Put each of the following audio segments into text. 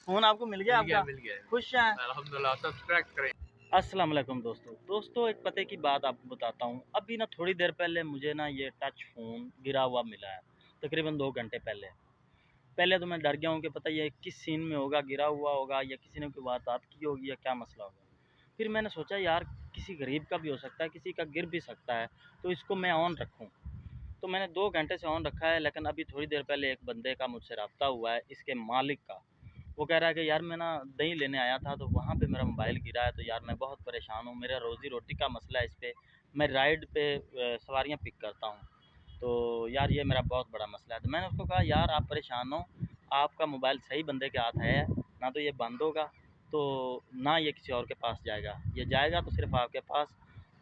Phone आपको मिल गया? आपका मिल गया खुश हैं? अल्हम्दुलिल्लाह। सब्सक्राइब करें। अस्सलाम वालेकुम दोस्तों एक पते की बात आपको बताता हूँ। अभी ना थोड़ी देर पहले मुझे ना ये टच फ़ोन गिरा हुआ मिला है, तकरीबन 2 घंटे पहले। पहले तो मैं डर गया हूँ कि पता ये किस सीन में होगा, गिरा हुआ होगा या किसी ने कोई वारदात की होगी या क्या मसला होगा। फिर मैंने सोचा यार किसी गरीब का भी हो सकता है, किसी का गिर भी सकता है, तो इसको मैं ऑन रखूँ। तो मैंने 2 घंटे से ऑन रखा है, लेकिन अभी थोड़ी देर पहले एक बंदे का मुझसे रब्ता हुआ है, इसके मालिक का। वो कह रहा है कि यार मैं ना दही लेने आया था, तो वहाँ पे मेरा मोबाइल गिरा है, तो यार मैं बहुत परेशान हूँ, मेरा रोज़ी रोटी का मसला है इस पे। मैं राइड पे सवारियाँ पिक करता हूँ, तो यार ये मेरा बहुत बड़ा मसला है। तो मैंने उसको कहा यार आप परेशान हो, आपका मोबाइल सही बंदे के हाथ है, ना तो ये बंद होगा, तो ना ये किसी और के पास जाएगा, ये जाएगा तो सिर्फ़ आपके पास।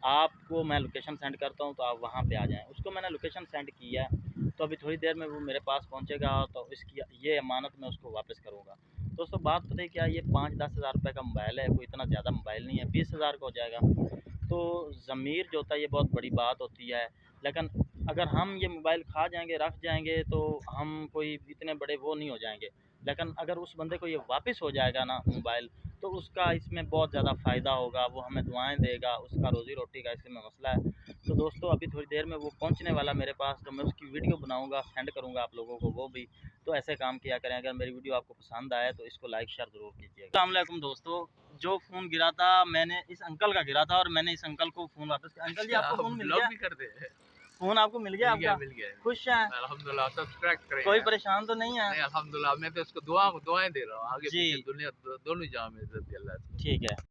आपको मैं लोकेशन सेंड करता हूँ, तो आप वहाँ पे आ जाएँ। उसको मैंने लोकेशन सेंड किया है, तो अभी थोड़ी देर में वो मेरे पास पहुँचेगा, तो इसकी ये अमानत मैं उसको वापस करूँगा। दोस्तों बात पता है क्या, ये 5-10 हज़ार रुपये का मोबाइल है, कोई इतना ज़्यादा मोबाइल नहीं है, 20 हज़ार का हो जाएगा। तो ज़मीर जो होता है ये बहुत बड़ी बात होती है, लेकिन अगर हम ये मोबाइल खा जाएँगे, रख जाएँगे, तो हम कोई इतने बड़े वो नहीं हो जाएँगे। लेकिन अगर उस बंदे को ये वापस हो जाएगा ना मोबाइल, तो उसका इसमें बहुत ज़्यादा फ़ायदा होगा, वो हमें दुआएँ देगा, उसका रोज़ी-रोटी का इसमें मसला है। तो दोस्तों अभी थोड़ी देर में वो पहुँचने वाला मेरे पास, तो मैं उसकी वीडियो बनाऊँगा, सेंड करूँगा आप लोगों को वो भी। तो ऐसे काम किया करें। अगर मेरी वीडियो आपको पसंद आए तो इसको लाइक शेयर ज़रूर कीजिएगा। अस्सलाम वालेकुम दोस्तों, जो फ़ोन गिरा था मैंने इस अंकल का गिरा था और मैंने इस अंकल को फ़ोन वापस किया। अंकल जी आपको फ़ोन मिल गया? भी कर दे। फ़ोन आपको मिल गया? आपका मिल गया खुश हैं? अल्हम्दुलिल्लाह। सब्सक्राइब करें कोई यार। परेशान तो नहीं है? नहीं अल्हम्दुलिल्लाह, मैं तो इसको दुआएं दे रहा हूँ, आगे जी पीछे दुनिया दोनों जहाँ में इज्जत दी अल्लाह। ठीक है।